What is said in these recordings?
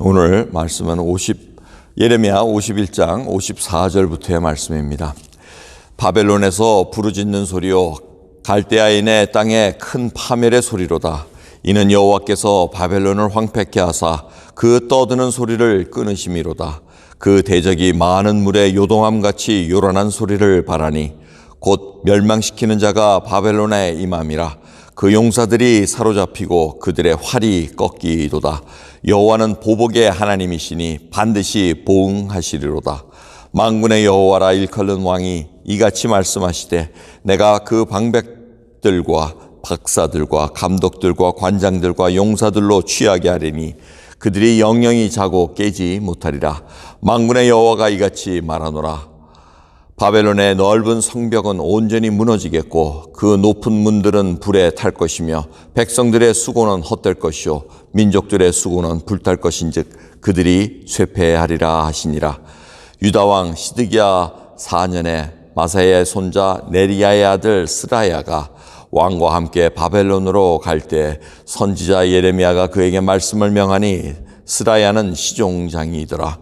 오늘 말씀은 예레미야 51장 54절부터의 말씀입니다. 바벨론에서 부르짖는 소리요 갈대아인의 땅에 큰 파멸의 소리로다. 이는 여호와께서 바벨론을 황폐케 하사 그 떠드는 소리를 끊으심이로다. 그 대적이 많은 물의 요동함같이 요란한 소리를 바라니 곧 멸망시키는 자가 바벨론에 임함이라. 그 용사들이 사로잡히고 그들의 활이 꺾이도다. 여호와는 보복의 하나님이시니 반드시 보응하시리로다. 만군의 여호와라 일컬는 왕이 이같이 말씀하시되 내가 그 방백들과 박사들과 감독들과 관장들과 용사들로 취하게 하리니 그들이 영영이 자고 깨지 못하리라. 만군의 여호와가 이같이 말하노라. 바벨론의 넓은 성벽은 온전히 무너지겠고 그 높은 문들은 불에 탈 것이며 백성들의 수고는 헛될 것이요 민족들의 수고는 불탈 것인즉 그들이 쇠폐하리라 하시니라. 유다왕 시드기야 4년에 마사야의 손자 네리야의 아들 스라야가 왕과 함께 바벨론으로 갈 때 선지자 예레미야가 그에게 말씀을 명하니 스라야는 시종장이더라.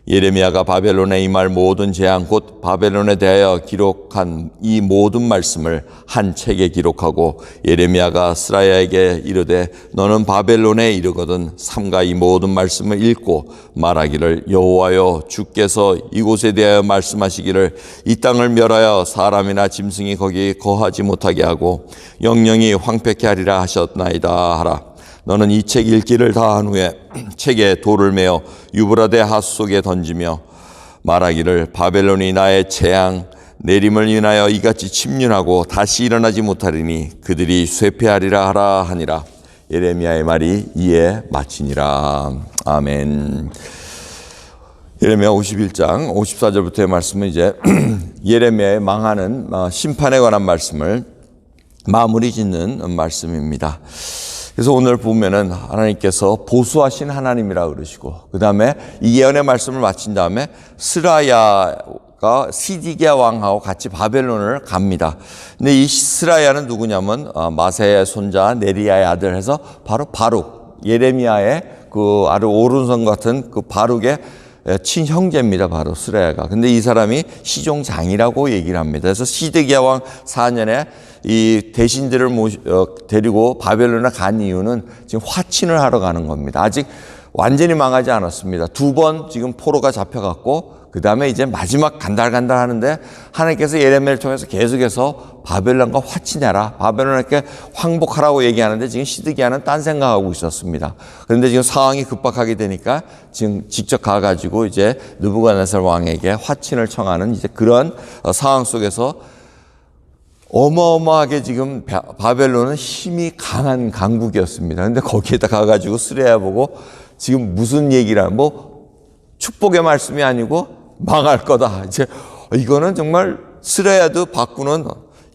예레미야가 바벨론에 임할 모든 재앙 곧 바벨론에 대하여 기록한 이 모든 말씀을 한 책에 기록하고 예레미야가 스라야에게 이르되 너는 바벨론에 이르거든 삼가 이 모든 말씀을 읽고 말하기를 여호와여 주께서 이곳에 대하여 말씀하시기를 이 땅을 멸하여 사람이나 짐승이 거기 거하지 못하게 하고 영영이 황폐케 하리라 하셨나이다 하라. 너는 이 책 읽기를 다 한 후에 책에 돌을 메어 유브라데 하수 속에 던지며 말하기를 바벨론이 나의 재앙 내림을 인하여 이같이 침륜하고 다시 일어나지 못하리니 그들이 쇠폐하리라 하라 하니라. 예레미야의 말이 이에 마치니라. 아멘. 예레미야 51장 54절부터의 말씀은 이제 예레미야의 망하는 심판에 관한 말씀을 마무리 짓는 말씀입니다. 그래서 오늘 보면은 하나님께서 보수하신 하나님이라 그러시고 그 다음에 이 예언의 말씀을 마친 다음에 스라야가 시디기야 왕하고 같이 바벨론을 갑니다. 근데 이 스라야는 누구냐면 마사야의 손자 네리야의 아들 해서 바로 바룩, 예레미야의 그 아주 오른손 같은 그 바룩의 친형제입니다. 바로 스라야가. 근데 이 사람이 시종장이라고 얘기를 합니다. 그래서 시드기야 왕 4년에 이 대신들을 데리고 바벨론에 간 이유는 지금 화친을 하러 가는 겁니다. 아직 완전히 망하지 않았습니다. 2번 지금 포로가 잡혀갔고 그 다음에 이제 마지막 간달간달 하는데 하나님께서 예레미야를 통해서 계속해서 바벨론과 화친해라. 바벨론에게 황복하라고 얘기하는데 지금 시드기야는 딴 생각하고 있었습니다. 그런데 지금 상황이 급박하게 되니까 지금 직접 가가지고 이제 느부갓네살 왕에게 화친을 청하는 이제 그런 상황 속에서 어마어마하게 지금 바벨론은 힘이 강한 강국이었습니다. 그런데 거기에다 가가지고 스라야 보고 지금 무슨 얘기를 뭐 축복의 말씀이 아니고 망할 거다. 이제 이거는 정말 스라야도 바꾸는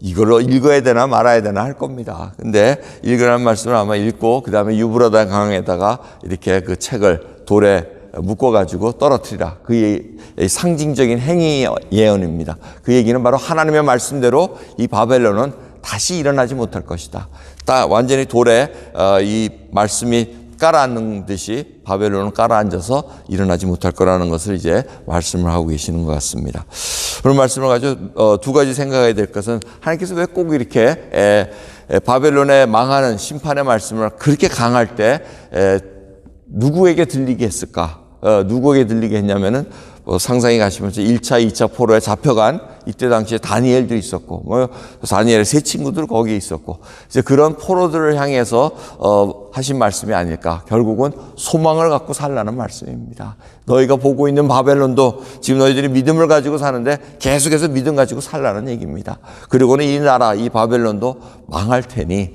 이걸로 읽어야 되나 말아야 되나 할 겁니다. 근데 읽으라는 말씀을 아마 읽고 그 다음에 유브라데 강에다가 이렇게 그 책을 돌에 묶어가지고 떨어뜨리라. 그 상징적인 행위 예언입니다. 그 얘기는 바로 하나님의 말씀대로 이 바벨론은 다시 일어나지 못할 것이다. 딱 완전히 돌에 이 말씀이 깔아앉는 듯이 바벨론은 깔아앉아서 일어나지 못할 거라는 것을 이제 말씀을 하고 계시는 것 같습니다. 그런 말씀을 가지고 두 가지 생각해야 될 것은 하나님께서 왜 꼭 이렇게 바벨론의 망하는 심판의 말씀을 그렇게 강할 때 누구에게 들리게 했을까? 누구에게 들리게 했냐면은 상상해 가시면서 1차, 2차 포로에 잡혀간 이때 당시에 다니엘도 있었고, 다니엘의 세 친구들 거기에 있었고, 이제 그런 포로들을 향해서 하신 말씀이 아닐까. 결국은 소망을 갖고 살라는 말씀입니다. 너희가 보고 있는 바벨론도 지금 너희들이 믿음을 가지고 사는데 계속해서 믿음 가지고 살라는 얘기입니다. 그리고는 이 나라, 이 바벨론도 망할 테니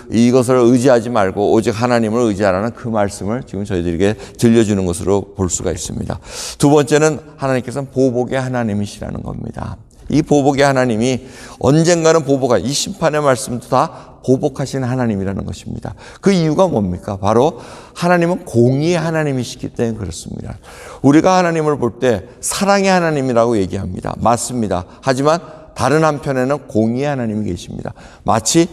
이것을 의지하지 말고 오직 하나님을 의지하라는 그 말씀을 지금 저희들에게 들려주는 것으로 볼 수가 있습니다. 두 번째는 하나님께서는 보복의 하나님이시라는 겁니다. 이 보복의 하나님이 언젠가는 이 심판의 말씀도 다 보복하시는 하나님이라는 것입니다. 그 이유가 뭡니까? 바로 하나님은 공의의 하나님이시기 때문에 그렇습니다. 우리가 하나님을 볼 때 사랑의 하나님이라고 얘기합니다. 맞습니다. 하지만 다른 한편에는 공의의 하나님이 계십니다. 마치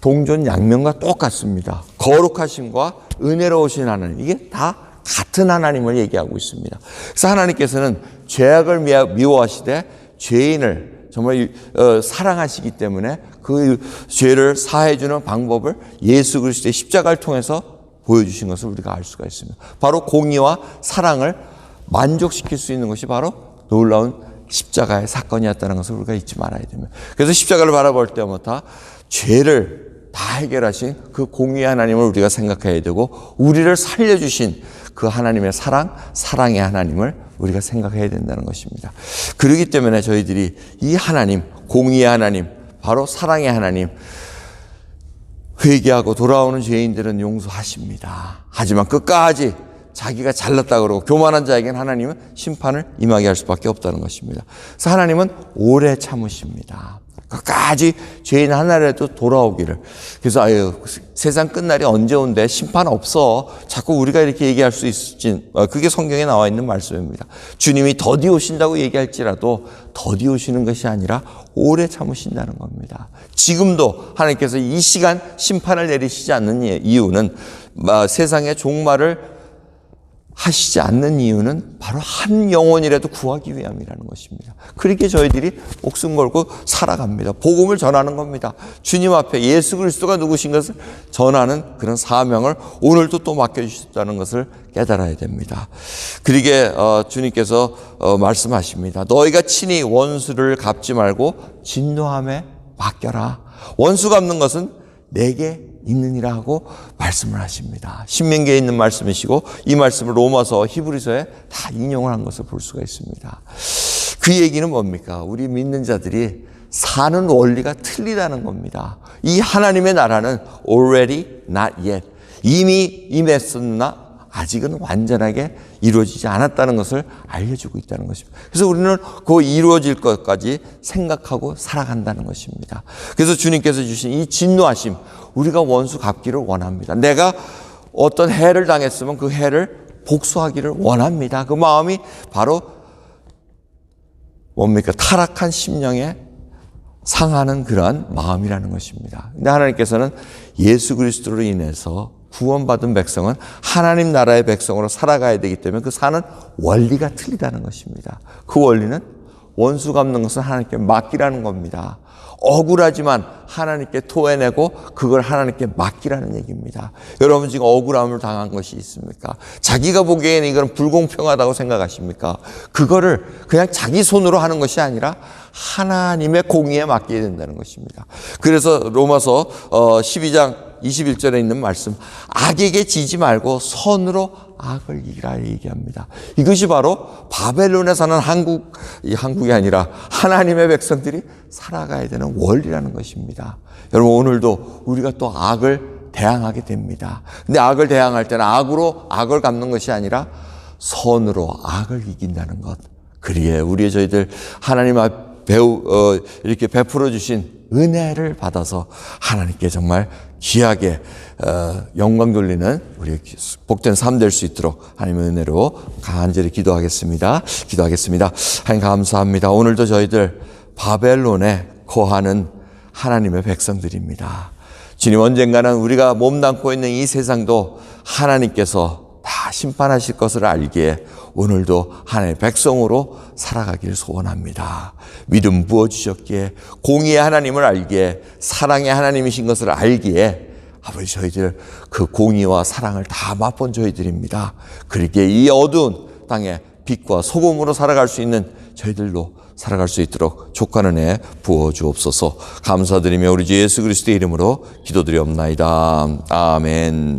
동전 양면과 똑같습니다. 거룩하심과 은혜로우신 하나님, 이게 다 같은 하나님을 얘기하고 있습니다. 그래서 하나님께서는 죄악을 미워하시되 죄인을 정말 사랑하시기 때문에 그 죄를 사해 주는 방법을 예수 그리스도의 십자가를 통해서 보여주신 것을 우리가 알 수가 있습니다. 바로 공의와 사랑을 만족시킬 수 있는 것이 바로 놀라운 십자가의 사건이었다는 것을 우리가 잊지 말아야 됩니다. 그래서 십자가를 바라볼 때마다 죄를 다 해결하신 그 공의의 하나님을 우리가 생각해야 되고, 우리를 살려주신 그 하나님의 사랑의 하나님을 우리가 생각해야 된다는 것입니다. 그렇기 때문에 저희들이 이 하나님, 공의의 하나님, 바로 사랑의 하나님, 회개하고 돌아오는 죄인들은 용서하십니다. 하지만 끝까지 자기가 잘났다 그러고 교만한 자에게는 하나님은 심판을 임하게 할 수밖에 없다는 것입니다. 그래서 하나님은 오래 참으십니다. 끝까지 죄인 하나라도 돌아오기를. 그래서 세상 끝날이 언제 온대, 심판 없어, 자꾸 우리가 이렇게 얘기할 수 있을지, 그게 성경에 나와 있는 말씀입니다. 주님이 더디 오신다고 얘기할지라도 더디 오시는 것이 아니라 오래 참으신다는 겁니다. 지금도 하나님께서 이 시간 심판을 내리시지 않는 이유는, 세상의 종말을 하시지 않는 이유는 바로 한 영혼이라도 구하기 위함이라는 것입니다. 그렇게 저희들이 목숨 걸고 살아갑니다. 복음을 전하는 겁니다. 주님 앞에 예수 그리스도가 누구신 것을 전하는 그런 사명을 오늘도 또 맡겨주셨다는 것을 깨달아야 됩니다. 그러게 주님께서 말씀하십니다. 너희가 친히 원수를 갚지 말고 진노함에 맡겨라. 원수 갚는 것은 내게 있느니라 하고 말씀을 하십니다. 신명기에 있는 말씀이시고, 이 말씀을 로마서, 히브리서에 다 인용을 한 것을 볼 수가 있습니다. 그 얘기는 뭡니까? 우리 믿는 자들이 사는 원리가 틀리다는 겁니다. 이 하나님의 나라는 already not yet, 이미 임했으나 아직은 완전하게 이루어지지 않았다는 것을 알려주고 있다는 것입니다. 그래서 우리는 그 이루어질 것까지 생각하고 살아간다는 것입니다. 그래서 주님께서 주신 이 진노하심, 우리가 원수 갚기를 원합니다. 내가 어떤 해를 당했으면 그 해를 복수하기를 원합니다. 그 마음이 바로 뭡니까? 타락한 심령에 상하는 그러한 마음이라는 것입니다. 근데 하나님께서는 예수 그리스도로 인해서 구원받은 백성은 하나님 나라의 백성으로 살아가야 되기 때문에 그 사는 원리가 틀리다는 것입니다. 그 원리는 원수 갚는 것은 하나님께 맡기라는 겁니다. 억울하지만 하나님께 토해내고 그걸 하나님께 맡기라는 얘기입니다. 여러분 지금 억울함을 당한 것이 있습니까? 자기가 보기에는 이건 불공평하다고 생각하십니까? 그거를 그냥 자기 손으로 하는 것이 아니라 하나님의 공의에 맡겨야 된다는 것입니다. 그래서 로마서 12장 21절에 있는 말씀, 악에게 지지 말고 선으로 악을 이기라 얘기합니다. 이것이 바로 바벨론에 사는 한국이 아니라 하나님의 백성들이 살아가야 되는 원리라는 것입니다. 여러분 오늘도 우리가 또 악을 대항하게 됩니다. 근데 악을 대항할 때는 악으로 악을 갚는 것이 아니라 선으로 악을 이긴다는 것. 그리에 우리의 저희들 하나님 앞 이렇게 베풀어 주신 은혜를 받아서 하나님께 정말 귀하게 영광 돌리는 우리 복된 삶 될 수 있도록 하나님의 은혜로 간절히 기도하겠습니다. 하나님 감사합니다. 오늘도 저희들 바벨론에 거하는 하나님의 백성들입니다. 주님, 언젠가는 우리가 몸담고 있는 이 세상도 하나님께서 다 심판하실 것을 알기에 오늘도 하나님의 백성으로 살아가기를 소원합니다. 믿음 부어주셨기에, 공의의 하나님을 알기에, 사랑의 하나님이신 것을 알기에 아버지 저희들 그 공의와 사랑을 다 맛본 저희들입니다. 그렇게 이 어두운 땅에 빛과 소금으로 살아갈 수 있는 저희들로 살아갈 수 있도록 족하는 애 부어주옵소서. 감사드리며 우리 주 예수 그리스도의 이름으로 기도드리옵나이다. 아멘.